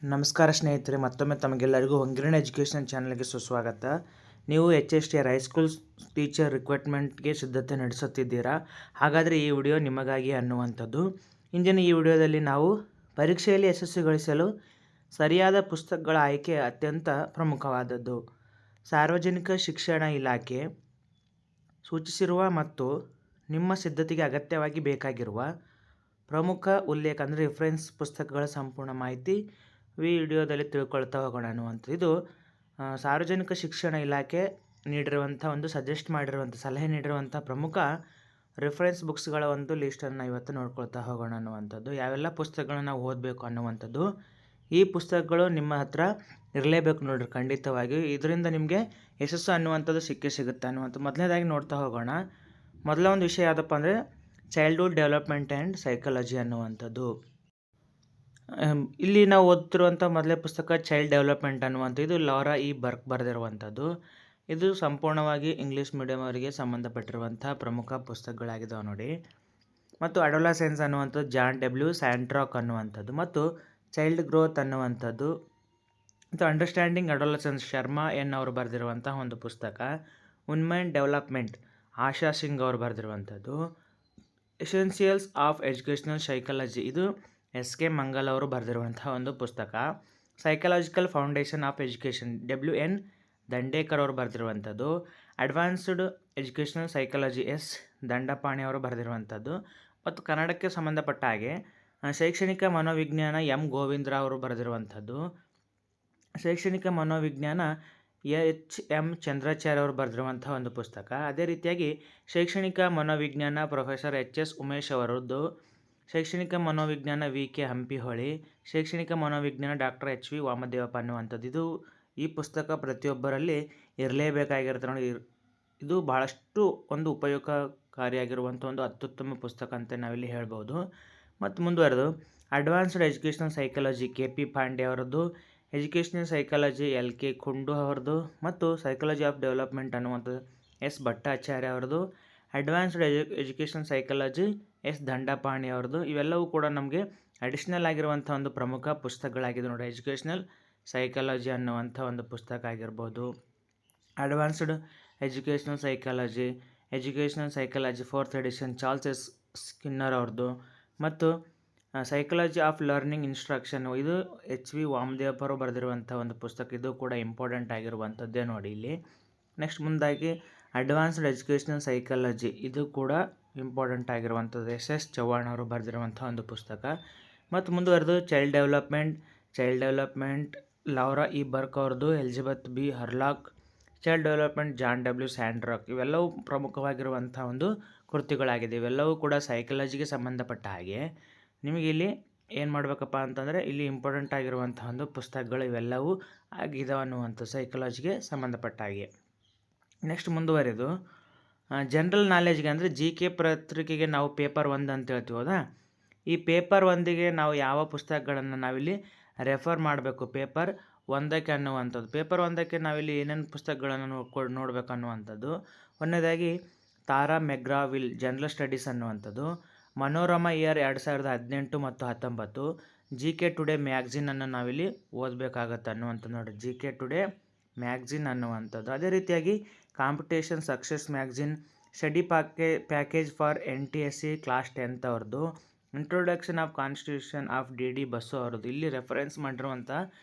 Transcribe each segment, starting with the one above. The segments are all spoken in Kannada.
ನಮಸ್ಕಾರ ಸ್ನೇಹಿತರೆ, ಮತ್ತೊಮ್ಮೆ ತಮಗೆಲ್ಲರಿಗೂ ಹೊಂಗಿರಣ ಎಜುಕೇಷನ್ ಚಾನಲ್ಗೆ ಸುಸ್ವಾಗತ. ನೀವು HSTR ಹೈಸ್ಕೂಲ್ ಟೀಚರ್ ರಿಕ್ರೂಟ್ಮೆಂಟ್ಗೆ ಸಿದ್ಧತೆ ನಡೆಸುತ್ತಿದ್ದೀರಾ? ಹಾಗಾದರೆ ಈ ವಿಡಿಯೋ ನಿಮಗಾಗಿ ಅನ್ನುವಂಥದ್ದು. ಇಂದಿನ ಈ ವಿಡಿಯೋದಲ್ಲಿ ನಾವು ಪರೀಕ್ಷೆಯಲ್ಲಿ ಯಶಸ್ಸು ಗಳಿಸಲು ಸರಿಯಾದ ಪುಸ್ತಕಗಳ ಆಯ್ಕೆ ಅತ್ಯಂತ ಪ್ರಮುಖವಾದದ್ದು. ಸಾರ್ವಜನಿಕ ಶಿಕ್ಷಣ ಇಲಾಖೆ ಸೂಚಿಸಿರುವ ಮತ್ತು ನಿಮ್ಮ ಸಿದ್ಧತೆಗೆ ಅಗತ್ಯವಾಗಿ ಬೇಕಾಗಿರುವ ಪ್ರಮುಖ ಉಲ್ಲೇಖ ಅಂದರೆ ರೆಫರೆನ್ಸ್ ಪುಸ್ತಕಗಳ ಸಂಪೂರ್ಣ ಮಾಹಿತಿ ವಿಡಿಯೋದಲ್ಲಿ ತಿಳ್ಕೊಳ್ತಾ ಹೋಗೋಣ ಅನ್ನುವಂಥದ್ದು. ಇದು ಸಾರ್ವಜನಿಕ ಶಿಕ್ಷಣ ಇಲಾಖೆ ನೀಡಿರುವಂಥ ಸಲಹೆ ನೀಡಿರುವಂಥ ಪ್ರಮುಖ ರೆಫರೆನ್ಸ್ ಬುಕ್ಸ್ಗಳ ಒಂದು ಲಿಸ್ಟನ್ನು ಇವತ್ತು ನೋಡ್ಕೊಳ್ತಾ ಹೋಗೋಣ ಅನ್ನುವಂಥದ್ದು. ಯಾವೆಲ್ಲ ಪುಸ್ತಕಗಳನ್ನ ನಾವು ಓದಬೇಕು ಅನ್ನುವಂಥದ್ದು. ಈ ಪುಸ್ತಕಗಳು ನಿಮ್ಮ ಹತ್ರ ಇರಲೇಬೇಕು ನೋಡ್ರಿ, ಖಂಡಿತವಾಗಿ. ಇದರಿಂದ ನಿಮಗೆ ಯಶಸ್ಸು ಅನ್ನುವಂಥದ್ದು ಸಿಗುತ್ತೆ ಅನ್ನುವಂಥದ್ದು. ಮೊದಲನೇದಾಗಿ ನೋಡ್ತಾ ಹೋಗೋಣ. ಮೊದಲ ಒಂದು ವಿಷಯ ಯಾವುದಪ್ಪ ಅಂದರೆ ಚೈಲ್ಡ್ಹುಡ್ ಡೆವಲಪ್ಮೆಂಟ್ ಆ್ಯಂಡ್ ಸೈಕಾಲಜಿ ಅನ್ನುವಂಥದ್ದು. ಇಲ್ಲಿ ನಾವು ಓದ್ತಿರುವಂಥ ಮೊದಲೇ ಪುಸ್ತಕ ಚೈಲ್ಡ್ ಡೆವಲಪ್ಮೆಂಟ್ ಅನ್ನುವಂಥ ಇದು ಲಾರಾ ಇ ಬರ್ಕ್ ಬರೆದಿರುವಂಥದ್ದು. ಇದು ಸಂಪೂರ್ಣವಾಗಿ ಇಂಗ್ಲೀಷ್ ಮೀಡಿಯಮ್ ಅವರಿಗೆ ಸಂಬಂಧಪಟ್ಟಿರುವಂಥ ಪ್ರಮುಖ ಪುಸ್ತಕಗಳಾಗಿದ್ದಾವೆ ನೋಡಿ. ಮತ್ತು ಅಡೋಲಸೆನ್ಸ್ ಅನ್ನುವಂಥದ್ದು ಜಾನ್ ಡಬ್ಲ್ಯೂ ಸ್ಯಾಂಟ್ರಾಕ್ ಅನ್ನುವಂಥದ್ದು. ಮತ್ತು ಚೈಲ್ಡ್ ಗ್ರೋತ್ ಅನ್ನುವಂಥದ್ದು ಮತ್ತು ಅಂಡರ್ಸ್ಟ್ಯಾಂಡಿಂಗ್ ಅಡೋಲಸೆನ್ಸ್ ಶರ್ಮಾ ಎನ್ ಅವರು ಬರೆದಿರುವಂಥ ಒಂದು ಪುಸ್ತಕ. ವುಮೆನ್ ಡೆವಲಪ್ಮೆಂಟ್ ಆಶಾ ಸಿಂಗ್ ಅವರು ಬರೆದಿರುವಂಥದ್ದು. ಎಸೆನ್ಷಿಯಲ್ಸ್ ಆಫ್ ಎಜುಕೇಷನಲ್ ಸೈಕಾಲಜಿ ಇದು SK ಮಂಗಲ್ ಅವರು ಬರೆದಿರುವಂತಹ ಒಂದು ಪುಸ್ತಕ. Psychological foundation of education WN ದಂಡೇಕರ್ ಅವರು ಬರೆದಿರುವಂಥದ್ದು. Advanced educational psychology S Dandapani ಅವರು ಬರೆದಿರುವಂಥದ್ದು. ಮತ್ತು ಕನ್ನಡಕ್ಕೆ ಸಂಬಂಧಪಟ್ಟ ಹಾಗೆ ಶೈಕ್ಷಣಿಕ ಮನೋವಿಜ್ಞಾನ M ಗೋವಿಂದರಾವ್ ಅವರು ಬರೆದಿರುವಂಥದ್ದು. ಶೈಕ್ಷಣಿಕ ಮನೋವಿಜ್ಞಾನ HM ಚಂದ್ರಾಚಾರ್ಯ ಅವರು ಬರೆದಿರುವಂಥ ಒಂದು ಪುಸ್ತಕ. ಅದೇ ರೀತಿಯಾಗಿ ಶೈಕ್ಷಣಿಕ ಮನೋವಿಜ್ಞಾನ ಪ್ರೊಫೆಸರ್ HS ಉಮೇಶ್ ಅವರದ್ದು. ಶೈಕ್ಷಣಿಕ ಮನೋವಿಜ್ಞಾನ VK ಹಂಪಿಹೊಳಿ. ಶೈಕ್ಷಣಿಕ ಮನೋವಿಜ್ಞಾನ ಡಾಕ್ಟರ್ HV ವಾಮದೇವಪ್ಪ ಅನ್ನುವಂಥದ್ದು. ಈ ಪುಸ್ತಕ ಪ್ರತಿಯೊಬ್ಬರಲ್ಲಿ ಇರಲೇಬೇಕಾಗಿರುತ್ತೆ ನೋಡಿ. ಇದು ಬಹಳಷ್ಟು ಒಂದು ಉಪಯೋಗಕಾರಿಯಾಗಿರುವಂಥ ಒಂದು ಅತ್ಯುತ್ತಮ ಪುಸ್ತಕ ಅಂತ ನಾವಿಲ್ಲಿ ಹೇಳ್ಬೋದು. ಮತ್ತು ಮುಂದುವರೆದು advanced educational psychology KP Pandey ಅವರದ್ದು. ಎಜುಕೇಷನಲ್ ಸೈಕಾಲಜಿ LK ಖುಂಡು ಅವರದ್ದು. ಮತ್ತು ಸೈಕಾಲಜಿ ಆಫ್ ಡೆವಲಪ್ಮೆಂಟ್ ಅನ್ನುವಂಥದ್ದು S ಭಟ್ಟಾಚಾರ್ಯ ಅವರದ್ದು. Advanced education psychology S Dandapani ಅವ್ರದ್ದು. ಇವೆಲ್ಲವೂ ಕೂಡ ನಮಗೆ ಅಡಿಷ್ನಲ್ ಆಗಿರುವಂಥ ಒಂದು ಪ್ರಮುಖ ಪುಸ್ತಕಗಳಾಗಿದೆ ನೋಡಿ. ಎಜುಕೇಷನಲ್ ಸೈಕಾಲಜಿ ಅನ್ನುವಂಥ ಒಂದು ಪುಸ್ತಕ ಆಗಿರ್ಬೋದು. Advanced educational psychology 4th edition Charles S Skinner ಅವ್ರದ್ದು. ಮತ್ತು ಸೈಕಾಲಜಿ ಆಫ್ ಲರ್ನಿಂಗ್ ಇನ್ಸ್ಟ್ರಕ್ಷನ್ ಇದು HV ವಾಮದೇವಪ್ಪ ಅವರು ಬರೆದಿರುವಂಥ ಒಂದು ಪುಸ್ತಕ. ಇದು ಕೂಡ ಇಂಪಾರ್ಟೆಂಟ್ ಆಗಿರುವಂಥದ್ದೇ ನೋಡಿ ಇಲ್ಲಿ. ನೆಕ್ಸ್ಟ್ ಮುಂದಾಗಿ ಅಡ್ವಾನ್ಸ್ಡ್ ಎಜುಕೇಷನಲ್ ಸೈಕಾಲಜಿ ಇದು ಕೂಡ ಇಂಪಾರ್ಟೆಂಟ್ ಆಗಿರುವಂಥದ್ದು SS ಚವ್ಹಾಣ್ ಅವರು ಬರೆದಿರುವಂಥ ಒಂದು ಪುಸ್ತಕ. ಮತ್ತು ಮುಂದುವರೆದು child development Laura E Berk ಅವ್ರದ್ದು. Elizabeth B Hurlock. Child development John W Santrock. ಇವೆಲ್ಲವೂ ಪ್ರಮುಖವಾಗಿರುವಂಥ ಒಂದು ಕೃತಿಗಳಾಗಿದೆ. ಇವೆಲ್ಲವೂ ಕೂಡ ಸೈಕಾಲಜಿಗೆ ಸಂಬಂಧಪಟ್ಟ ಹಾಗೆ ನಿಮಗೆ ಇಲ್ಲಿ ಏನು ಮಾಡಬೇಕಪ್ಪ ಅಂತಂದರೆ ಇಲ್ಲಿ ಇಂಪಾರ್ಟೆಂಟ್ ಆಗಿರುವಂಥ ಒಂದು ಪುಸ್ತಕಗಳು ಇವೆಲ್ಲವೂ ಆಗಿದಾವೆ ಅನ್ನುವಂಥ ಸೈಕಾಲಜಿಗೆ ಸಂಬಂಧಪಟ್ಟ ಹಾಗೆ. ನೆಕ್ಸ್ಟ್ ಮುಂದುವರೆದು ಜನರಲ್ ನಾಲೆಜ್ಗೆ ಅಂದರೆ GK ಪತ್ರಿಕೆಗೆ ನಾವು ಪೇಪರ್ 1 ಅಂತ ಹೇಳ್ತೀವಿ ಹೌದಾ. ಈ ಪೇಪರ್ 1ಗೆ ನಾವು ಯಾವ ಪುಸ್ತಕಗಳನ್ನು ನಾವಿಲ್ಲಿ ರೆಫರ್ ಮಾಡಬೇಕು ಪೇಪರ್ 1ಕ್ಕೆ ಅನ್ನುವಂಥದ್ದು. ಪೇಪರ್ 1ಕ್ಕೆ ನಾವಿಲ್ಲಿ ಏನೇನು ಪುಸ್ತಕಗಳನ್ನು ನೋಡಬೇಕು ಅನ್ನುವಂಥದ್ದು. ಒಂದನೇದಾಗಿ ತಾರಾ ಮೆಗ್ರಾವಿಲ್ ಜನರಲ್ ಸ್ಟಡೀಸ್ ಅನ್ನುವಂಥದ್ದು. ಮನೋರಮಾ ಇಯರ್ 2018 ಮತ್ತು 19 GK ಟುಡೇ ಮ್ಯಾಗ್ಝಿನನ್ನು ನಾವಿಲ್ಲಿ ಓದಬೇಕಾಗತ್ತೆ ಅನ್ನುವಂಥದ್ದು ನೋಡಿ. GK ಟುಡೇ ಮ್ಯಾಗ್ಝಿನ್ ಅನ್ನುವಂಥದ್ದು. ಅದೇ ರೀತಿಯಾಗಿ competition success magazine study package for NTSC class 10th ಅವ್ರದ್ದು. Introduction of constitution of DD bus ಅವ್ರದ್ದು. ಇಲ್ಲಿ ರೆಫರೆನ್ಸ್ ಮಾಡಿರುವಂಥ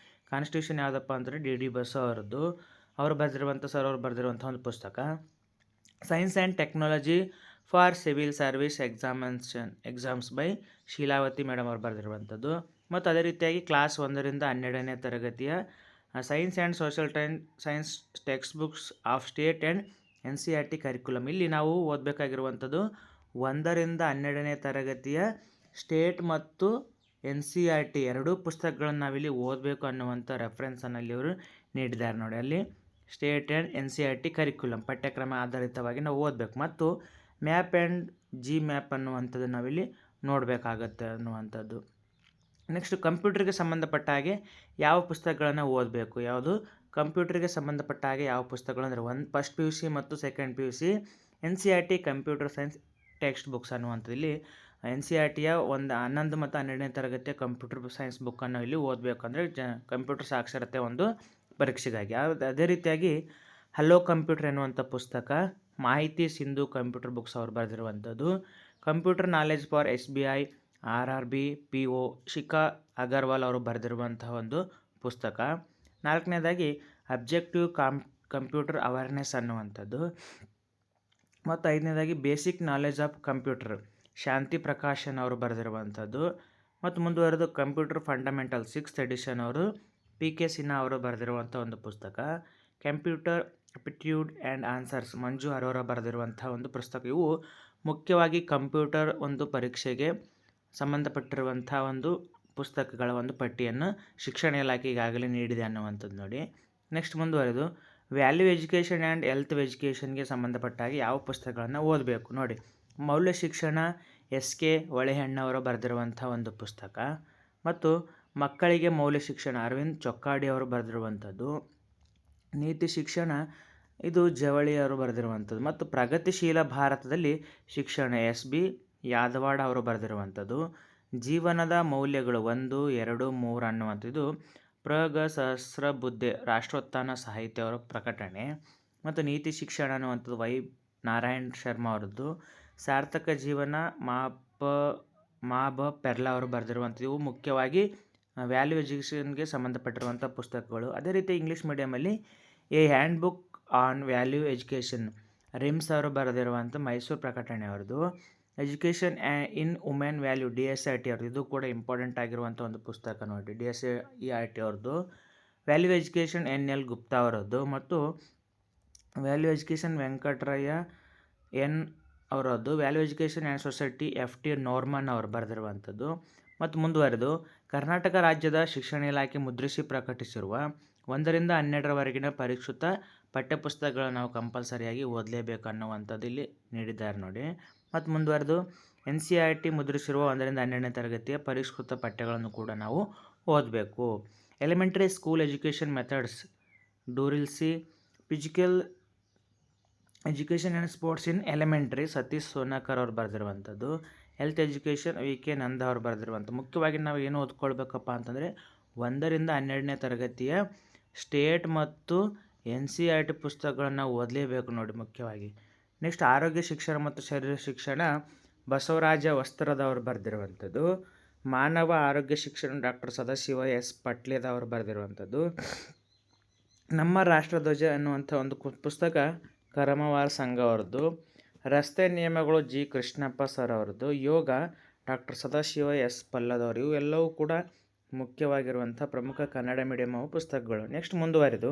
ಕಾನ್ಸ್ಟಿಟ್ಯೂಷನ್ ಯಾವುದಪ್ಪ ಅಂದರೆ DD ಬಸ್ಸು ಅವರದ್ದು. ಅವರು ಬರೆದಿರುವಂಥ ಒಂದು ಪುಸ್ತಕ. Science and technology for civil service exams by Sheelavathi madam ಅವರು ಬರೆದಿರುವಂಥದ್ದು. ಮತ್ತು ಅದೇ ರೀತಿಯಾಗಿ ಕ್ಲಾಸ್ 1ರಿಂದ 12ನೇ ತರಗತಿಯ science and social science text books of state and NCERT curriculum. ಇಲ್ಲಿ ನಾವು ಓದಬೇಕಾಗಿರುವಂಥದ್ದು 1ರಿಂದ 12ನೇ ತರಗತಿಯ ಸ್ಟೇಟ್ ಮತ್ತು NCERT ಎರಡೂ ಪುಸ್ತಕಗಳನ್ನು ನಾವಿಲ್ಲಿ ಓದಬೇಕು ಅನ್ನುವಂಥ ರೆಫರೆನ್ಸನ್ನು ಅಲ್ಲಿ ಅವರು ನೀಡಿದ್ದಾರೆ ನೋಡಿ. ಅಲ್ಲಿ ಸ್ಟೇಟ್ ಆ್ಯಂಡ್ NCERT ಕರಿಕ್ಯುಲಮ್ ಪಠ್ಯಕ್ರಮ ಆಧಾರಿತವಾಗಿ ನಾವು ಓದಬೇಕು. ಮತ್ತು ಮ್ಯಾಪ್ ಆ್ಯಂಡ್ GMAP ಅನ್ನುವಂಥದ್ದು ನಾವಿಲ್ಲಿ ನೋಡಬೇಕಾಗತ್ತೆ ಅನ್ನುವಂಥದ್ದು. ನೆಕ್ಸ್ಟ್ ಕಂಪ್ಯೂಟರ್ಗೆ ಸಂಬಂಧಪಟ್ಟ ಹಾಗೆ ಯಾವ ಪುಸ್ತಕಗಳನ್ನು ಓದಬೇಕು. ಯಾವುದು ಕಂಪ್ಯೂಟರ್ಗೆ ಸಂಬಂಧಪಟ್ಟ ಹಾಗೆ ಯಾವ ಪುಸ್ತಕಗಳು ಅಂದರೆ ಫಸ್ಟ್ PUC ಮತ್ತು second PUC NCERT computer science text books ಅನ್ನುವಂಥದ್ದು. ಇಲ್ಲಿ NCERTಯ ಒಂದು 11 ಮತ್ತು 12ನೇ ತರಗತಿಯ ಕಂಪ್ಯೂಟರ್ ಸೈನ್ಸ್ ಬುಕ್ಕನ್ನು ಇಲ್ಲಿ ಓದಬೇಕಂದ್ರೆ ಕಂಪ್ಯೂಟರ್ ಸಾಕ್ಷರತೆ ಒಂದು ಪರೀಕ್ಷೆಗಾಗಿ. ಅದೇ ರೀತಿಯಾಗಿ ಹಲೋ ಕಂಪ್ಯೂಟರ್ ಎನ್ನುವಂಥ ಪುಸ್ತಕ ಮಾಹಿತಿ ಸಿಂಧು ಕಂಪ್ಯೂಟರ್ ಬುಕ್ಸ್ ಅವರು ಬರೆದಿರುವಂಥದ್ದು. Computer knowledge for SBI, RRB, PO Shikha Agarwal ಅವರು ಬರೆದಿರುವಂತಹ ಒಂದು ಪುಸ್ತಕ. 4ನೇದಾಗಿ ಅಬ್ಜೆಕ್ಟಿವ್ ಕಂಪ್ಯೂಟರ್ ಅವೇರ್ನೆಸ್ ಅನ್ನುವಂಥದ್ದು. ಮತ್ತು 5ನೇದಾಗಿ ಬೇಸಿಕ್ ನಾಲೆಜ್ ಆಫ್ ಕಂಪ್ಯೂಟರ್ ಶಾಂತಿ ಪ್ರಕಾಶನ್ ಅವರು ಬರೆದಿರುವಂಥದ್ದು. ಮತ್ತು ಮುಂದುವರೆದು ಕಂಪ್ಯೂಟರ್ ಫಂಡಮೆಂಟಲ್ 6th ಎಡಿಷನ್ ಅವರು PK ಸಿನ್ಹಾ ಅವರು ಬರೆದಿರುವಂಥ ಒಂದು ಪುಸ್ತಕ. ಕಂಪ್ಯೂಟರ್ ಅಪ್ಟಿಟ್ಯೂಡ್ ಆ್ಯಂಡ್ ಆನ್ಸರ್ಸ್ ಮಂಜು ಅರೋರಾ ಬರೆದಿರುವಂಥ ಒಂದು ಪುಸ್ತಕ. ಇವು ಮುಖ್ಯವಾಗಿ ಕಂಪ್ಯೂಟರ್ ಒಂದು ಪರೀಕ್ಷೆಗೆ ಸಂಬಂಧಪಟ್ಟಿರುವಂಥ ಒಂದು ಪುಸ್ತಕಗಳ ಒಂದು ಪಟ್ಟಿಯನ್ನು ಶಿಕ್ಷಣ ಇಲಾಖೆ ಈಗಾಗಲೇ ನೀಡಿದೆ ಅನ್ನುವಂಥದ್ದು ನೋಡಿ. ನೆಕ್ಸ್ಟ್ ಮುಂದುವರೆದು ವ್ಯಾಲ್ಯೂ ಎಜುಕೇಷನ್ ಆ್ಯಂಡ್ ಹೆಲ್ತ್ ಎಜುಕೇಷನ್ಗೆ ಸಂಬಂಧಪಟ್ಟ ಹಾಗೆ ಯಾವ ಪುಸ್ತಕಗಳನ್ನು ಓದಬೇಕು ನೋಡಿ. ಮೌಲ್ಯ ಶಿಕ್ಷಣ SK ಹೊಳೆಹಣ್ಣವರು ಬರೆದಿರುವಂಥ ಒಂದು ಪುಸ್ತಕ. ಮತ್ತು ಮಕ್ಕಳಿಗೆ ಮೌಲ್ಯ ಶಿಕ್ಷಣ ಅರವಿಂದ್ ಚೊಕ್ಕಾಡಿ ಅವರು ಬರೆದಿರುವಂಥದ್ದು. ನೀತಿ ಶಿಕ್ಷಣ ಇದು ಜವಳಿ ಅವರು ಬರೆದಿರುವಂಥದ್ದು. ಮತ್ತು ಪ್ರಗತಿಶೀಲ ಭಾರತದಲ್ಲಿ ಶಿಕ್ಷಣ SB ಯಾದವಾಡ ಅವರು ಬರೆದಿರುವಂಥದ್ದು. ಜೀವನದ ಮೌಲ್ಯಗಳು 1, 2, 3 ಅನ್ನುವಂಥದ್ದು ಸಹಸ್ರಬುದ್ಧೆ ರಾಷ್ಟ್ರೋತ್ಥಾನ ಸಾಹಿತ್ಯ ಅವರ ಪ್ರಕಟಣೆ. ಮತ್ತು ನೀತಿ ಶಿಕ್ಷಣ ಅನ್ನುವಂಥದ್ದು ವೈ ನಾರಾಯಣ್ ಶರ್ಮಾ ಅವರದ್ದು. ಸಾರ್ಥಕ ಜೀವನ ಮಾಬ ಪೆರ್ಲಾ ಅವರು ಬರೆದಿರುವಂಥದ್ದು. ಇವು ಮುಖ್ಯವಾಗಿ ವ್ಯಾಲ್ಯೂ ಎಜುಕೇಷನ್ಗೆ ಸಂಬಂಧಪಟ್ಟಿರುವಂಥ ಪುಸ್ತಕಗಳು. ಅದೇ ರೀತಿ ಇಂಗ್ಲೀಷ್ ಮೀಡಿಯಮಲ್ಲಿ a hand book on value education ರಿಮ್ಸ್ ಅವರು ಬರೆದಿರುವಂಥ ಮೈಸೂರು ಪ್ರಕಟಣೆ ಅವ್ರದ್ದು. Education in women value DSIT ಅವ್ರದ್ದು. ಇದು ಕೂಡ ಇಂಪಾರ್ಟೆಂಟ್ ಆಗಿರುವಂಥ ಒಂದು ಪುಸ್ತಕ ನೋಡಿ, DSIT ಅವ್ರದ್ದು. ವ್ಯಾಲ್ಯೂ ಎಜುಕೇಷನ್ NL ಗುಪ್ತಾ ಅವರದ್ದು. ಮತ್ತು ವ್ಯಾಲ್ಯೂ ಎಜುಕೇಷನ್ ವೆಂಕಟರಯ್ಯ N ಅವರದ್ದು. Value education and society FT Norman ಅವರು ಬರೆದಿರುವಂಥದ್ದು. ಮತ್ತು ಮುಂದುವರೆದು ಕರ್ನಾಟಕ ರಾಜ್ಯದ ಶಿಕ್ಷಣ ಇಲಾಖೆ ಮುದ್ರಿಸಿ ಪ್ರಕಟಿಸಿರುವ 1ರಿಂದ 12ರವರೆಗಿನ ಪರಿಷ್ಕೃತ ಪಠ್ಯಪುಸ್ತಕಗಳನ್ನು ನಾವು ಕಂಪಲ್ಸರಿಯಾಗಿ ಓದಲೇಬೇಕು ಅನ್ನುವಂಥದ್ದು ಇಲ್ಲಿ ನೀಡಿದ್ದಾರೆ ನೋಡಿ. ಮತ್ತು ಮುಂದುವರೆದು NCERT ಮುದ್ರಿಸಿರುವ 1ರಿಂದ 12ನೇ ತರಗತಿಯ ಪರಿಷ್ಕೃತ ಪಠ್ಯಗಳನ್ನು ಕೂಡ ನಾವು ಓದಬೇಕು. ಎಲಿಮೆಂಟರಿ ಸ್ಕೂಲ್ ಎಜುಕೇಷನ್ ಮೆಥಡ್ಸ್ ಡೂರಿಲ್ಸಿ physical education and sports in elementary Satish Sonakar ಅವರು ಬರೆದಿರುವಂಥದ್ದು. ಹೆಲ್ತ್ ಎಜುಕೇಷನ್ VK ನಂದ ಅವರು ಬರೆದಿರುವಂಥ. ಮುಖ್ಯವಾಗಿ ನಾವು ಏನು ಓದ್ಕೊಳ್ಬೇಕಪ್ಪ ಅಂತಂದರೆ 1ರಿಂದ 12ನೇ ತರಗತಿಯ ಸ್ಟೇಟ್ ಮತ್ತು NCERT ಪುಸ್ತಕಗಳನ್ನು ನಾವು ಓದಲೇಬೇಕು ನೋಡಿ ಮುಖ್ಯವಾಗಿ. ನೆಕ್ಸ್ಟ್ ಆರೋಗ್ಯ ಶಿಕ್ಷಣ ಮತ್ತು ಶರೀರ ಶಿಕ್ಷಣ ಬಸವರಾಜ ವಸ್ತ್ರದವರು ಬರೆದಿರುವಂಥದ್ದು. ಮಾನವ ಆರೋಗ್ಯ ಶಿಕ್ಷಣ ಡಾಕ್ಟರ್ ಸದಾಶಿವ S ಪಟ್ಲೇದವರು ಬರೆದಿರುವಂಥದ್ದು. ನಮ್ಮ ರಾಷ್ಟ್ರಧ್ವಜ ಅನ್ನುವಂಥ ಒಂದು ಪುಸ್ತಕ ಕರಮವಾರ ಸಂಘ ಅವರದ್ದು. ರಸ್ತೆ ನಿಯಮಗಳು G ಕೃಷ್ಣಪ್ಪ ಸರ್ ಅವರದ್ದು. ಯೋಗ ಡಾಕ್ಟರ್ ಸದಾಶಿವ S ಪಲ್ಲದವರು. ಇವೆಲ್ಲವೂ ಕೂಡ ಮುಖ್ಯವಾಗಿರುವಂಥ ಪ್ರಮುಖ ಕನ್ನಡ ಮೀಡಿಯಂ ಪುಸ್ತಕಗಳು. ನೆಕ್ಸ್ಟ್ ಮುಂದುವರೆದು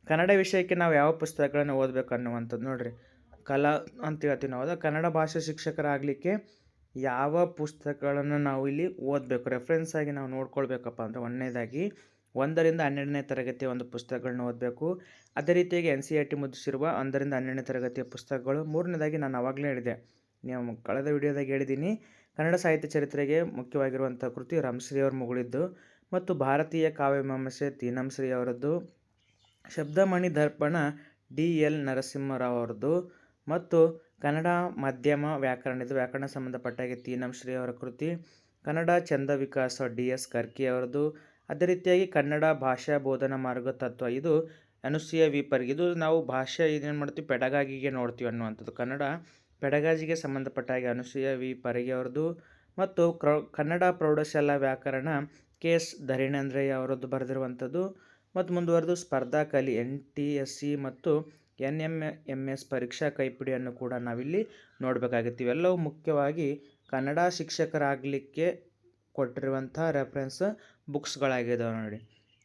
ಕನ್ನಡ ವಿಷಯಕ್ಕೆ ನಾವು ಯಾವ ಪುಸ್ತಕಗಳನ್ನು ಓದಬೇಕು ಅನ್ನುವಂಥದ್ದು ನೋಡಿರಿ. ಕಲಾ ಅಂತ ಹೇಳ್ತೀವಿ ನಾವು. ಕನ್ನಡ ಭಾಷೆ ಶಿಕ್ಷಕರಾಗಲಿಕ್ಕೆ ಯಾವ ಪುಸ್ತಕಗಳನ್ನು ನಾವು ಇಲ್ಲಿ ಓದಬೇಕು, ರೆಫರೆನ್ಸ್ ಆಗಿ ನಾವು ನೋಡ್ಕೊಳ್ಬೇಕಪ್ಪ ಅಂದರೆ 1ನೇದಾಗಿ 1ರಿಂದ 12ನೇ ತರಗತಿಯ ಒಂದು ಪುಸ್ತಕಗಳನ್ನ ಓದಬೇಕು. ಅದೇ ರೀತಿಯಾಗಿ NCERT ಮುದ್ರಿಸಿರುವ 1ರಿಂದ 12ನೇ ತರಗತಿಯ ಪುಸ್ತಕಗಳು. 3ನೇದಾಗಿ ನಾನು ಆವಾಗಲೇ ಹೇಳಿದೆ, ನೀವು ಕಳೆದ ವಿಡಿಯೋದಾಗ ಹೇಳಿದ್ದೀನಿ, ಕನ್ನಡ ಸಾಹಿತ್ಯ ಚರಿತ್ರೆಗೆ ಮುಖ್ಯವಾಗಿರುವಂಥ ಕೃತಿ ರಾಮಶ್ರೀ ಅವರು ಮುಗುಳಿದ್ದು. ಮತ್ತು ಭಾರತೀಯ ಕಾವ್ಯಮೀಮಾಂಸೆ ತೀನಂಶ್ರೀ ಅವರದ್ದು. ಶಬ್ದಮಣಿ ದರ್ಪಣ DL ನರಸಿಂಹರಾವ್ ಅವರದ್ದು. ಮತ್ತು ಕನ್ನಡ ಮಾಧ್ಯಮ ವ್ಯಾಕರಣ ವ್ಯಾಕರಣ ಸಂಬಂಧಪಟ್ಟಾಗೆ ತೀನಂಶ್ರೀ ಅವರ ಕೃತಿ. ಕನ್ನಡ ಚಂದ ವಿಕಾಸ DS ಕರ್ಕಿ ಅವರದ್ದು. ಅದೇ ರೀತಿಯಾಗಿ ಕನ್ನಡ ಭಾಷಾ ಬೋಧನಾ ಮಾರ್ಗ ತತ್ವ ಇದು ಅನುಸೂಯ V ಪರ್ಗೆ. ಇದು ನಾವು ಭಾಷೆ ಇದೇನು ಮಾಡ್ತೀವಿ ಪೆಡಗಾಗಿಗೆ ನೋಡ್ತೀವಿ ಅನ್ನುವಂಥದ್ದು. ಕನ್ನಡ ಪೆಡಗಾಜಿಗೆ ಸಂಬಂಧಪಟ್ಟ ಹಾಗೆ ಅನುಸೂಯ V ಪರ್ಗೆ ಅವ್ರದ್ದು. ಮತ್ತು ಕನ್ನಡ ಪ್ರೌಢಶಾಲಾ ವ್ಯಾಕರಣ KS ಧರಣೇಂದ್ರಯ್ಯ ಅವರದ್ದು ಬರೆದಿರುವಂಥದ್ದು. ಮತ್ತು ಮುಂದುವರೆದು ಸ್ಪರ್ಧಾ ಕಲಿ NTSC ಮತ್ತು NMMS ಪರೀಕ್ಷಾ ಕೈಪಿಡಿಯನ್ನು ಕೂಡ ನಾವಿಲ್ಲಿ ನೋಡಬೇಕಾಗುತ್ತೆ. ಇವೆಲ್ಲವೂ ಮುಖ್ಯವಾಗಿ ಕನ್ನಡ ಶಿಕ್ಷಕರಾಗಲಿಕ್ಕೆ ಕೊಟ್ಟಿರುವಂಥ ರೆಫರೆನ್ಸ್ ಬುಕ್ಸ್ಗಳಾಗಿದ್ದಾವೆ ನೋಡಿ.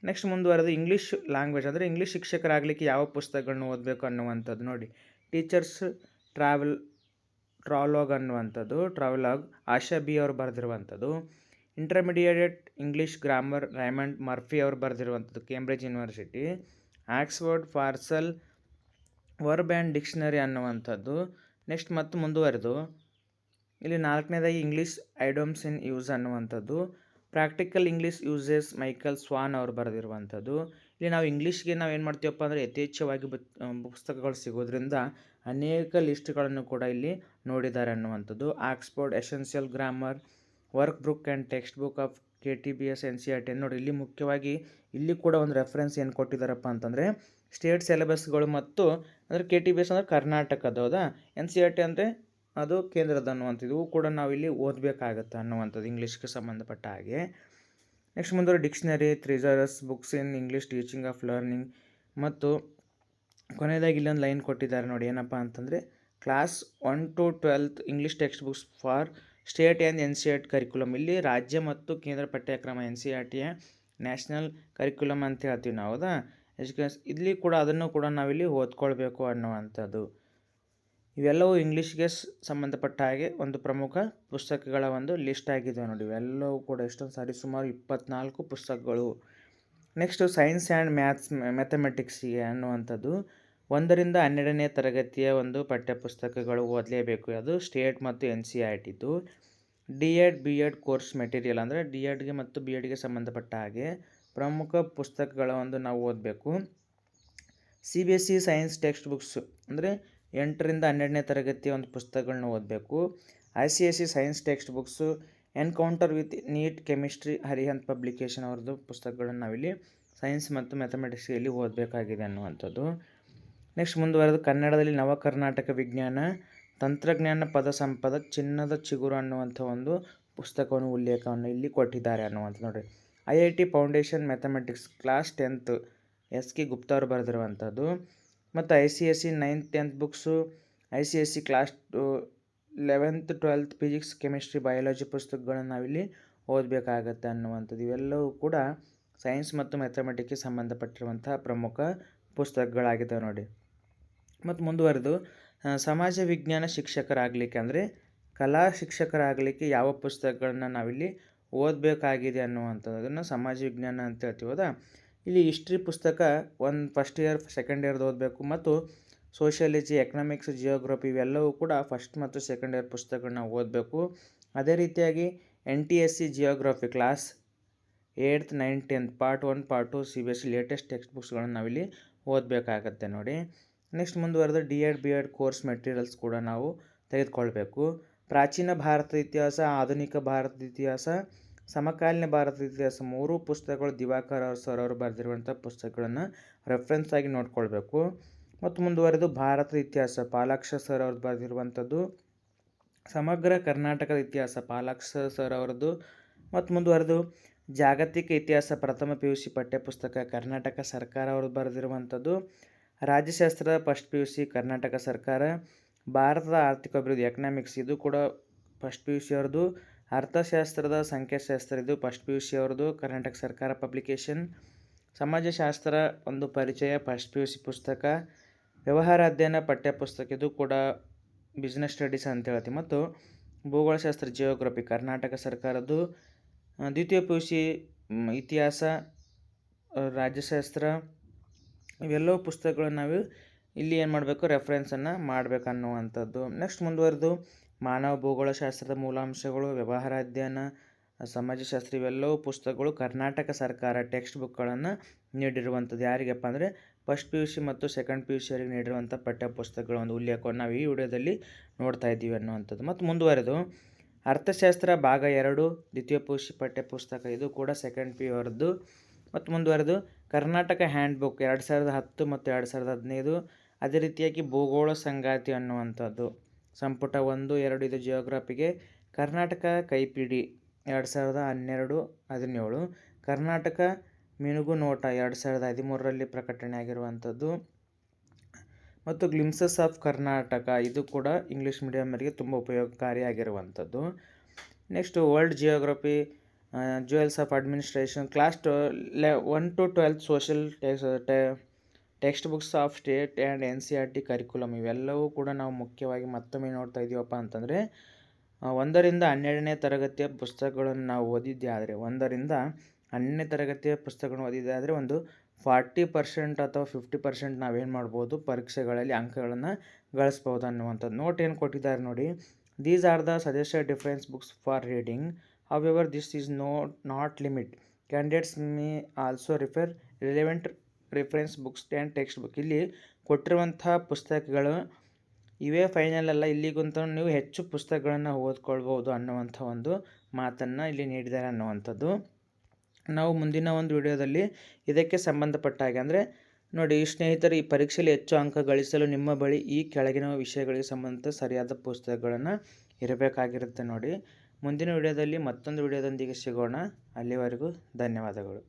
ನೆಕ್ಸ್ಟ್ ಮುಂದುವರೆದು ಇಂಗ್ಲೀಷ್ ಲ್ಯಾಂಗ್ವೇಜ್ ಅಂದರೆ ಇಂಗ್ಲೀಷ್ ಶಿಕ್ಷಕರಾಗಲಿಕ್ಕೆ ಯಾವ ಪುಸ್ತಕಗಳನ್ನ ಓದಬೇಕು ಅನ್ನುವಂಥದ್ದು ನೋಡಿ. ಟೀಚರ್ಸ್ ಟ್ರಾಲಾಗ್ ಅನ್ನುವಂಥದ್ದು, ಟ್ರಾವೆಲಾಗ್ ಆಶಾ B ಅವರು ಬರೆದಿರುವಂಥದ್ದು. Intermediate English grammar Raymond Murphy ಅವರು ಬರೆದಿರುವಂಥದ್ದು, Cambridge University. Oxford phrasal verb and dictionary ಅನ್ನುವಂಥದ್ದು. ನೆಕ್ಸ್ಟ್ ಮತ್ತು ಮುಂದುವರೆದು ಇಲ್ಲಿ 4ನೇದಾಗಿ ಇಂಗ್ಲೀಷ್ ಐಡೋಮ್ಸ್ ಇನ್ ಯೂಸ್ ಅನ್ನುವಂಥದ್ದು. Practical English usages Michael Swan ಅವರು ಬರೆದಿರುವಂಥದ್ದು. ಇಲ್ಲಿ ನಾವು ಇಂಗ್ಲೀಷ್ಗೆ ನಾವು ಏನು ಮಾಡ್ತೀವಪ್ಪ ಅಂದರೆ ಯಥೇಚ್ಛವಾಗಿ ಪುಸ್ತಕಗಳು ಸಿಗೋದ್ರಿಂದ ಅನೇಕ ಲಿಸ್ಟ್ಗಳನ್ನು ಕೂಡ ಇಲ್ಲಿ ನೋಡಿದ್ದಾರೆ ಅನ್ನುವಂಥದ್ದು. Oxford essential grammar work book and text book of KTBS NCERT ನೋಡಿ. ಇಲ್ಲಿ ಮುಖ್ಯವಾಗಿ ಇಲ್ಲಿ ಕೂಡ ಒಂದು ರೆಫರೆನ್ಸ್ ಏನು ಕೊಟ್ಟಿದ್ದಾರಪ್ಪ ಅಂತಂದರೆ ಸ್ಟೇಟ್ ಸಿಲೆಬಸ್ಗಳು ಮತ್ತು ಅಂದರೆ KTBS ಅಂದರೆ ಕರ್ನಾಟಕದ, ಹೌದಾ, NCERT ಅಂದರೆ ಅದು ಕೇಂದ್ರದ ಅನ್ನುವಂಥದ್ದು. ಇವು ಕೂಡ ನಾವು ಇಲ್ಲಿ ಓದಬೇಕಾಗತ್ತೆ ಅನ್ನುವಂಥದ್ದು ಇಂಗ್ಲೀಷ್ಗೆ ಸಂಬಂಧಪಟ್ಟ ಹಾಗೆ. ನೆಕ್ಸ್ಟ್ ಮುಂದೆ dictionary, thesaurus books in English teaching of learning ಮತ್ತು ಕೊನೆಯದಾಗಿ ಇಲ್ಲೊಂದು ಲೈನ್ ಕೊಟ್ಟಿದ್ದಾರೆ ನೋಡಿ. ಏನಪ್ಪ ಅಂತಂದರೆ class 1 to 12 English text books for state and NCERT curriculum. ಇಲ್ಲಿ ರಾಜ್ಯ ಮತ್ತು ಕೇಂದ್ರ ಪಠ್ಯಕ್ರಮ NCERTಯ ನ್ಯಾಷನಲ್ ಕರಿಕ್ಯುಲಮ್ ಅಂತ ಹೇಳ್ತೀವಿ ನಾವು, ಹೌದಾ, ಇಲ್ಲಿ ಕೂಡ ಅದನ್ನು ಕೂಡ ನಾವಿಲ್ಲಿ ಓದ್ಕೊಳ್ಬೇಕು ಅನ್ನುವಂಥದ್ದು. ಇವೆಲ್ಲವೂ ಇಂಗ್ಲೀಷ್ಗೆ ಸಂಬಂಧಪಟ್ಟ ಹಾಗೆ ಒಂದು ಪ್ರಮುಖ ಪುಸ್ತಕಗಳ ಒಂದು ಲಿಸ್ಟ್ ಆಗಿದೆ ನೋಡಿ. ಇವೆಲ್ಲವೂ ಕೂಡ ಎಷ್ಟೊಂದು ಸಾರಿ ಸುಮಾರು 24 ಪುಸ್ತಕಗಳು. ನೆಕ್ಸ್ಟು ಸೈನ್ಸ್ ಆ್ಯಂಡ್ ಮ್ಯಾಥಮೆಟಿಕ್ಸಿಗೆ ಅನ್ನುವಂಥದ್ದು 1ರಿಂದ 12ನೇ ತರಗತಿಯ ಒಂದು ಪಠ್ಯಪುಸ್ತಕಗಳು ಓದಲೇಬೇಕು. ಅದು ಸ್ಟೇಟ್ ಮತ್ತು NCERTದು. D.Ed B.Ed ಕೋರ್ಸ್ ಮೆಟೀರಿಯಲ್ ಅಂದರೆ D.Edಗೆ ಮತ್ತು B.Edಗೆ ಸಂಬಂಧಪಟ್ಟ ಹಾಗೆ ಪ್ರಮುಖ ಪುಸ್ತಕಗಳ ಒಂದು ನಾವು ಓದಬೇಕು. CBSE ಸೈನ್ಸ್ ಟೆಕ್ಸ್ಟ್ ಬುಕ್ಸ್ ಅಂದರೆ 8ರಿಂದ 12ನೇ ತರಗತಿಯ ಒಂದು ಪುಸ್ತಕಗಳನ್ನ ಓದಬೇಕು. ICSE science text books, encounter with NEET chemistry Arihant publication ಅವ್ರದ್ದು ಪುಸ್ತಕಗಳನ್ನು ನಾವಿಲ್ಲಿ ಸೈನ್ಸ್ ಮತ್ತು ಮ್ಯಾಥಮೆಟಿಕ್ಸ್ಗೆ ಓದಬೇಕಾಗಿದೆ ಅನ್ನುವಂಥದ್ದು. ನೆಕ್ಸ್ಟ್ ಮುಂದುವರೆದು ಕನ್ನಡದಲ್ಲಿ ನವ ಕರ್ನಾಟಕ ವಿಜ್ಞಾನ ತಂತ್ರಜ್ಞಾನ ಪದ ಸಂಪದ ಚಿನ್ನದ ಚಿಗುರು ಅನ್ನುವಂಥ ಒಂದು ಪುಸ್ತಕವನ್ನು ಉಲ್ಲೇಖವನ್ನು ಇಲ್ಲಿ ಕೊಟ್ಟಿದ್ದಾರೆ ಅನ್ನುವಂಥದ್ದು ನೋಡಿರಿ. IIT foundation mathematics class 10th SK Gupta ಅವರು ಬರೆದಿರುವಂಥದ್ದು. ಮತ್ತು ICSE 9th 10th books, ICSE class 11th 12th physics chemistry biology ಪುಸ್ತಕಗಳನ್ನು ನಾವಿಲ್ಲಿ ಓದಬೇಕಾಗತ್ತೆ ಅನ್ನುವಂಥದ್ದು. ಇವೆಲ್ಲವೂ ಕೂಡ ಸೈನ್ಸ್ ಮತ್ತು ಮ್ಯಾಥಮೆಟಿಕ್ಗೆ ಸಂಬಂಧಪಟ್ಟಿರುವಂಥ ಪ್ರಮುಖ ಪುಸ್ತಕಗಳಾಗಿದ್ದಾವೆ ನೋಡಿ. ಮತ್ತು ಮುಂದುವರೆದು ಸಮಾಜ ವಿಜ್ಞಾನ ಶಿಕ್ಷಕರಾಗಲಿಕ್ಕೆ ಅಂದರೆ ಕಲಾ ಶಿಕ್ಷಕರಾಗಲಿಕ್ಕೆ ಯಾವ ಪುಸ್ತಕಗಳನ್ನ ನಾವಿಲ್ಲಿ ಓದಬೇಕಾಗಿದೆ ಅನ್ನುವಂಥದ್ದನ್ನು ಸಮಾಜ ವಿಜ್ಞಾನ ಅಂತ ಹೇಳ್ತೀವಿ, ಹೌದಾ. ಇಲ್ಲಿ ಹಿಸ್ಟ್ರಿ ಪುಸ್ತಕ ಫಸ್ಟ್ ಇಯರ್ ಸೆಕೆಂಡ್ ಇಯರ್ದು ಓದಬೇಕು ಮತ್ತು ಸೋಷಿಯಾಲಜಿ, ಎಕನಾಮಿಕ್ಸ್, ಜಿಯೋಗ್ರಫಿ ಇವೆಲ್ಲವೂ ಕೂಡ ಫಸ್ಟ್ ಮತ್ತು ಸೆಕೆಂಡ್ ಇಯರ್ ಪುಸ್ತಕಗಳನ್ನ ಓದಬೇಕು. ಅದೇ ರೀತಿಯಾಗಿ NTSC geography class 8th 9th 10th part 1 part 2 CBSE latest text ಬುಕ್ಸ್ಗಳನ್ನು ನಾವಿಲ್ಲಿ ಓದಬೇಕಾಗತ್ತೆ ನೋಡಿ. ನೆಕ್ಸ್ಟ್ ಮುಂದುವರೆದು D.Ed B.Ed ಕೋರ್ಸ್ ಮೆಟೀರಿಯಲ್ಸ್ ಕೂಡ ನಾವು ತೆಗೆದುಕೊಳ್ಬೇಕು. ಪ್ರಾಚೀನ ಭಾರತದ ಇತಿಹಾಸ, ಆಧುನಿಕ ಭಾರತದ ಇತಿಹಾಸ, ಸಮಕಾಲೀನ ಭಾರತದ ಇತಿಹಾಸ 3 ಪುಸ್ತಕಗಳು ದಿವಾಕರ್ ಸರ್ ಅವರು ಬರೆದಿರುವಂಥ ಪುಸ್ತಕಗಳನ್ನು ರೆಫರೆನ್ಸ್ ಆಗಿ ನೋಡ್ಕೊಳ್ಬೇಕು. ಮತ್ತು ಮುಂದುವರೆದು ಭಾರತದ ಇತಿಹಾಸ ಪಾಲಾಕ್ಷ ಸರ್ ಅವ್ರದ್ದು ಬರೆದಿರುವಂಥದ್ದು, ಸಮಗ್ರ ಕರ್ನಾಟಕದ ಇತಿಹಾಸ ಪಾಲಾಕ್ಷ ಸರ್ ಅವರದ್ದು. ಮತ್ತು ಮುಂದುವರೆದು ಜಾಗತಿಕ ಇತಿಹಾಸ ಪ್ರಥಮ PUC ಪಠ್ಯಪುಸ್ತಕ ಕರ್ನಾಟಕ ಸರ್ಕಾರ ಅವರು ಬರೆದಿರುವಂಥದ್ದು. ರಾಜ್ಯಶಾಸ್ತ್ರ ಫಸ್ಟ್ PUC ಕರ್ನಾಟಕ ಸರ್ಕಾರ. ಭಾರತದ ಆರ್ಥಿಕ ಅಭಿವೃದ್ಧಿ ಎಕನಾಮಿಕ್ಸ್ ಇದು ಕೂಡ ಫಸ್ಟ್ PUC ಅವ್ರದ್ದು. ಅರ್ಥಶಾಸ್ತ್ರದ ಸಂಖ್ಯಾಶಾಸ್ತ್ರ ಇದು ಫಸ್ಟ್ PUC ಅವ್ರದ್ದು ಕರ್ನಾಟಕ ಸರ್ಕಾರ ಪಬ್ಲಿಕೇಶನ್. ಸಮಾಜಶಾಸ್ತ್ರ ಒಂದು ಪರಿಚಯ ಫಸ್ಟ್ PUC ಪುಸ್ತಕ. ವ್ಯವಹಾರ ಅಧ್ಯಯನ ಪಠ್ಯಪುಸ್ತಕ ಇದು ಕೂಡ ಬಿಸ್ನೆಸ್ ಸ್ಟಡೀಸ್ ಅಂತ ಹೇಳ್ತೀವಿ. ಮತ್ತು ಭೂಗೋಳಶಾಸ್ತ್ರ ಜಿಯೋಗ್ರಫಿ ಕರ್ನಾಟಕ ಸರ್ಕಾರದ್ದು. ದ್ವಿತೀಯ PUC ಇತಿಹಾಸ, ರಾಜ್ಯಶಾಸ್ತ್ರ ಇವೆಲ್ಲವೂ ಪುಸ್ತಕಗಳನ್ನು ನಾವು ಇಲ್ಲಿ ಏನು ಮಾಡಬೇಕು ರೆಫರೆನ್ಸನ್ನು ಮಾಡಬೇಕನ್ನುವಂಥದ್ದು. ನೆಕ್ಸ್ಟ್ ಮುಂದುವರೆದು ಮಾನವ ಭೂಗೋಳಶಾಸ್ತ್ರದ ಮೂಲಾಂಶಗಳು, ವ್ಯವಹಾರ ಅಧ್ಯಯನ, ಸಮಾಜಶಾಸ್ತ್ರ ಇವೆಲ್ಲವೂ ಪುಸ್ತಕಗಳು ಕರ್ನಾಟಕ ಸರ್ಕಾರ ಟೆಕ್ಸ್ಟ್ ಬುಕ್ಗಳನ್ನು ನೀಡಿರುವಂಥದ್ದು. ಯಾರಿಗಪ್ಪ ಅಂದರೆ ಫಸ್ಟ್ PUC ಮತ್ತು ಸೆಕೆಂಡ್ PUC ಅವರಿಗೆ ನೀಡಿರುವಂಥ ಪಠ್ಯಪುಸ್ತಕಗಳ ಒಂದು ಉಲ್ಲೇಖವನ್ನು ನಾವು ಈ ವಿಡಿಯೋದಲ್ಲಿ ನೋಡ್ತಾ ಇದ್ದೀವಿ ಅನ್ನುವಂಥದ್ದು. ಮತ್ತು ಮುಂದುವರೆದು ಅರ್ಥಶಾಸ್ತ್ರ ಭಾಗ 2 ದ್ವಿತೀಯ PUC ಪಠ್ಯಪುಸ್ತಕ ಇದು ಕೂಡ ಸೆಕೆಂಡ್ PU ಅವರದ್ದು. ಮತ್ತು ಮುಂದುವರೆದು ಕರ್ನಾಟಕ ಹ್ಯಾಂಡ್ ಬುಕ್ 2010 ಮತ್ತು 2015. ಅದೇ ರೀತಿಯಾಗಿ ಭೂಗೋಳ ಸಂಗಾತಿ ಅನ್ನುವಂಥದ್ದು ಸಂಪುಟ 1, 2 ಇದು ಜಿಯೋಗ್ರಫಿಗೆ. ಕರ್ನಾಟಕ ಕೈಪಿಡಿ 2012-17. ಕರ್ನಾಟಕ ಮಿನುಗು ನೋಟ 2013ರಲ್ಲಿ ಪ್ರಕಟಣೆ ಆಗಿರುವಂಥದ್ದು. ಮತ್ತು ಗ್ಲಿಮ್ಸಸ್ ಆಫ್ ಕರ್ನಾಟಕ ಇದು ಕೂಡ ಇಂಗ್ಲೀಷ್ ಮೀಡಿಯಮರಿಗೆ ತುಂಬ ಉಪಯೋಗಕಾರಿಯಾಗಿರುವಂಥದ್ದು. Next world geography, jewels of administration class 1 to 12 social text books of state and NCERT curriculum ಇವೆಲ್ಲವೂ ಕೂಡ ನಾವು ಮುಖ್ಯವಾಗಿ ಮತ್ತೊಮ್ಮೆ ನೋಡ್ತಾ ಇದ್ದೀವಪ್ಪ ಅಂತಂದರೆ 1ರಿಂದ 12ನೇ ತರಗತಿಯ ಪುಸ್ತಕಗಳನ್ನು ನಾವು ಓದಿದ್ದೇ ಆದರೆ 1ರಿಂದ 12ನೇ ತರಗತಿಯ ಪುಸ್ತಕಗಳನ್ನು ಓದಿದ್ದೇ ಆದರೆ ಒಂದು 40% ಅಥವಾ 50% ನಾವೇನು ಮಾಡ್ಬೋದು ಪರೀಕ್ಷೆಗಳಲ್ಲಿ ಅಂಕಗಳನ್ನು ಗಳಿಸ್ಬೋದು ಅನ್ನುವಂಥದ್ದು. ನೋಟ್ ಏನು ಕೊಟ್ಟಿದ್ದಾರೆ ನೋಡಿ. These are the suggested difference books for reading. However this is not limit. Candidates May also refer relevant reference books and text book. ಇಲ್ಲಿ ಕೊಟ್ಟಿರುವಂಥ ಪುಸ್ತಕಗಳು ಇವೇ ಫೈನಲ್ ಅಲ್ಲ, ಇಲ್ಲಿಗಂತೂ ನೀವು ಹೆಚ್ಚು ಪುಸ್ತಕಗಳನ್ನು ಓದ್ಕೊಳ್ಬೋದು ಅನ್ನುವಂಥ ಒಂದು ಮಾತನ್ನು ಇಲ್ಲಿ ನೀಡಿದ್ದಾರೆ ಅನ್ನುವಂಥದ್ದು. ನಾವು ಮುಂದಿನ ಒಂದು ವಿಡಿಯೋದಲ್ಲಿ ಇದಕ್ಕೆ ಸಂಬಂಧಪಟ್ಟ ಹಾಗೆ ಅಂದರೆ ನೋಡಿ ಸ್ನೇಹಿತರು, ಈ ಪರೀಕ್ಷೆಯಲ್ಲಿ ಹೆಚ್ಚು ಅಂಕ ಗಳಿಸಲು ನಿಮ್ಮ ಬಳಿ ಈ ಕೆಳಗಿನ ವಿಷಯಗಳಿಗೆ ಸಂಬಂಧಿತ ಸರಿಯಾದ ಪುಸ್ತಕಗಳನ್ನು ಇರಬೇಕಾಗಿರುತ್ತೆ ನೋಡಿ. ಮುಂದಿನ ವಿಡಿಯೋದಲ್ಲಿ ಮತ್ತೊಂದು ವಿಡಿಯೋದೊಂದಿಗೆ ಸಿಗೋಣ. ಅಲ್ಲಿವರೆಗೂ ಧನ್ಯವಾದಗಳು.